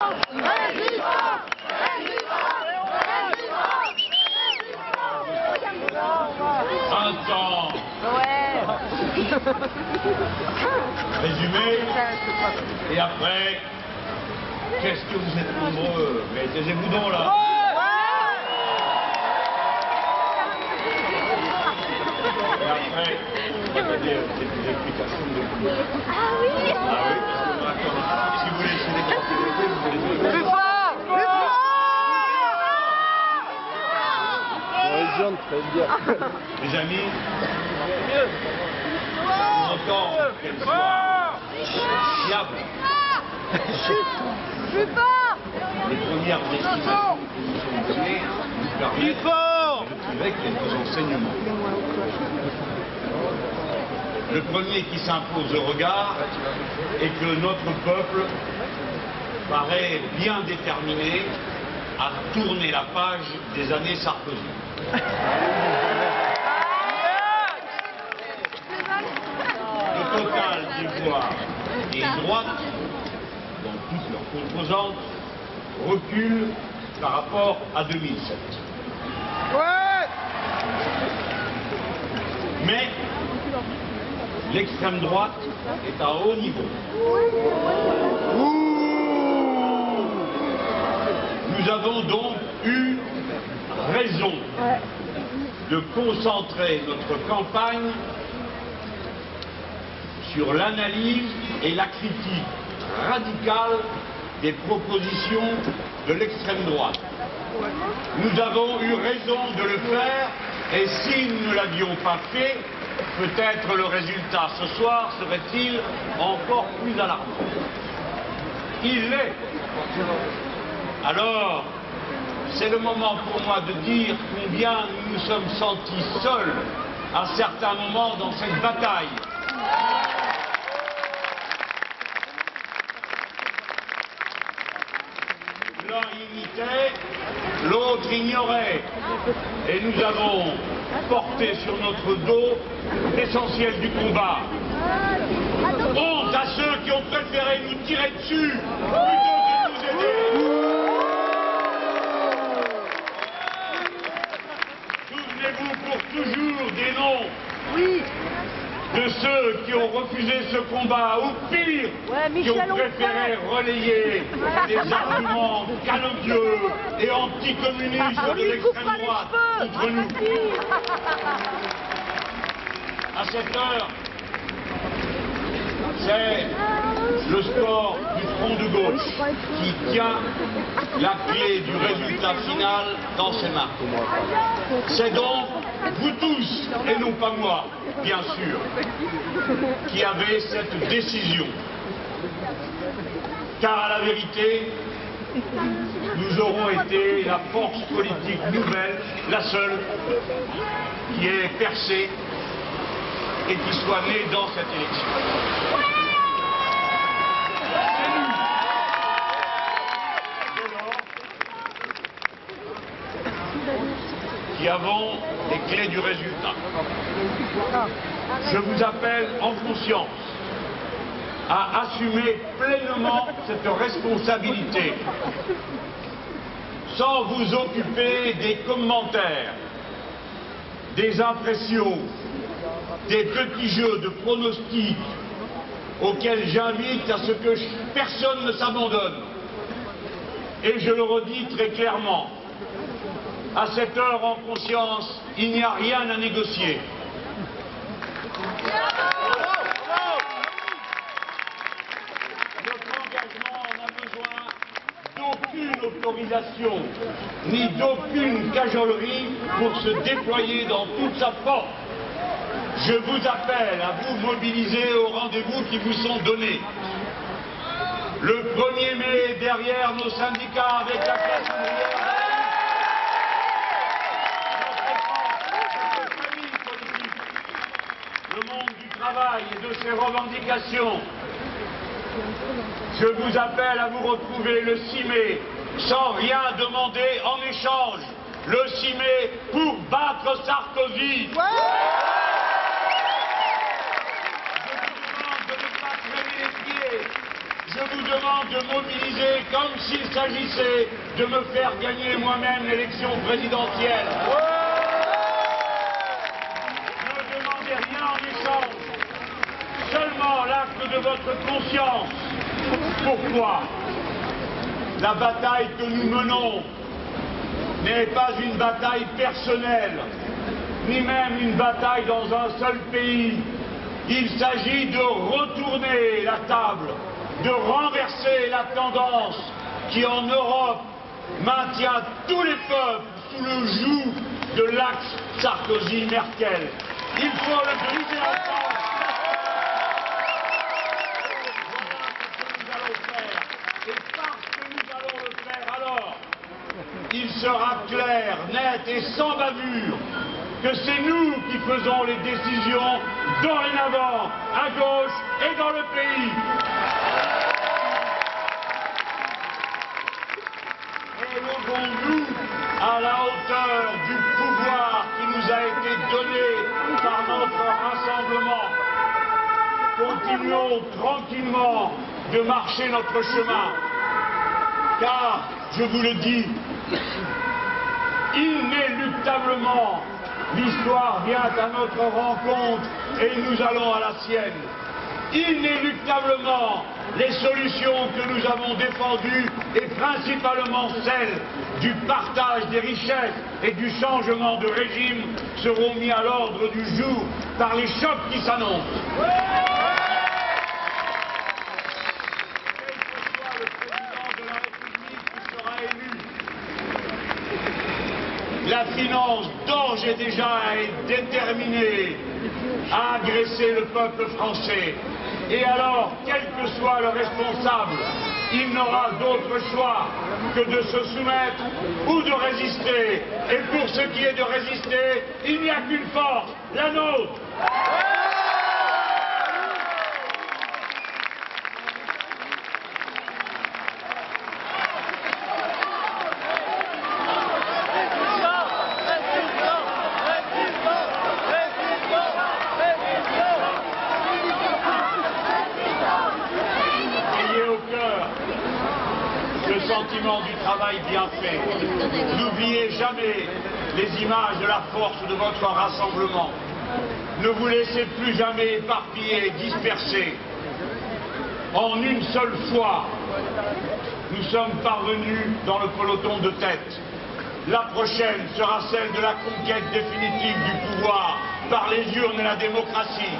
Un temps. Ouais. Résumé. Et après, qu'est-ce que vous êtes nombreux? Mais taisez-vous donc là. Et après, on va dire des explications de... Ah oui. Ah oui, parce que maintenant, si vous voulez laisser des possibilités, vous pouvez les... Plus fort. Très bien. Mes amis, on entend qu'elle soit fiable. Plus fort. Les premières estimations qui nous sont données nous permettent de tirer quelques enseignements. Le premier qui s'impose au regard est que notre peuple paraît bien déterminé à tourner la page des années Sarkozy. Le total des voix des droites, dans toutes leurs composantes, recule par rapport à 2007. Mais l'extrême droite est à haut niveau. Nous avons donc eu raison de concentrer notre campagne sur l'analyse et la critique radicale des propositions de l'extrême droite. Nous avons eu raison de le faire, et si nous ne l'avions pas fait, peut-être le résultat ce soir serait-il encore plus alarmant. Il l'est. Alors, c'est le moment pour moi de dire combien nous nous sommes sentis seuls à certains moments dans cette bataille. L'un imitait, l'autre ignorait. Et nous avons porté sur notre dos l'essentiel du combat. Honte à ceux qui ont préféré nous tirer dessus plutôt que de nous aider. Souvenez-vous pour toujours des noms de ceux qui ont refusé ce combat, ou pire, qui ont préféré relayer des arguments calomnieux et anticommunistes de l'extrême droite contre nous. À cette heure, c'est le score du front de gauche qui tient la clé du résultat final dans ses mains. C'est donc vous tous, et non pas moi, bien sûr, qui avez cette décision. Car à la vérité, nous aurons été la force politique nouvelle, la seule qui ait percé et qui soit née dans cette élection. Qui avons les clés du résultat. Je vous appelle en conscience à assumer pleinement cette responsabilité, sans vous occuper des commentaires, des impressions, des petits jeux de pronostics auxquels j'invite à ce que personne ne s'abandonne. Et je le redis très clairement, à cette heure, en conscience, il n'y a rien à négocier. Notre engagement n'a besoin d'aucune autorisation, ni d'aucune cajolerie pour se déployer dans toute sa force. Je vous appelle à vous mobiliser aux rendez-vous qui vous sont donnés. Le 1er mai, derrière nos syndicats, avec la classe ouvrière, le monde du travail et de ses revendications. Je vous appelle à vous retrouver le 6 mai, sans rien demander en échange. Le 6 mai pour battre Sarkozy. Je vous demande de ne pas traîner les pieds. Je vous demande de mobiliser mobilisé comme s'il s'agissait de me faire gagner moi-même l'élection présidentielle. Ne demandez rien en échange, seulement l'acte de votre conscience. Pourquoi? La bataille que nous menons n'est pas une bataille personnelle, ni même une bataille dans un seul pays. Il s'agit de retourner la table, de renverser la tendance qui en Europe maintient tous les peuples sous le joug de l'axe Sarkozy-Merkel. Il faut le briser ensemble. Voilà ce que nous allons faire. Et parce que nous allons le faire, alors, il sera clair, net et sans bavure que c'est nous qui faisons les décisions dorénavant, à gauche et dans le pays. Élevons-nous à la hauteur du pouvoir qui nous a été donné par notre rassemblement. Continuons tranquillement de marcher notre chemin, car, je vous le dis, inéluctablement, l'histoire vient à notre rencontre et nous allons à la sienne. Inéluctablement, les solutions que nous avons défendues, et principalement celles du partage des richesses et du changement de régime, seront mis à l'ordre du jour par les chocs qui s'annoncent. Quel que soit le président de la République qui sera élu, la finance, d'ores et déjà, est déterminée à agresser le peuple français. Et alors, quel que soit le responsable, il n'aura d'autre choix que de se soumettre ou de résister. Et pour ce qui est de résister, il n'y a qu'une force, la nôtre. Le sentiment du travail bien fait. N'oubliez jamais les images de la force de votre rassemblement. Ne vous laissez plus jamais éparpiller, disperser. En une seule fois, nous sommes parvenus dans le peloton de tête. La prochaine sera celle de la conquête définitive du pouvoir par les urnes et la démocratie.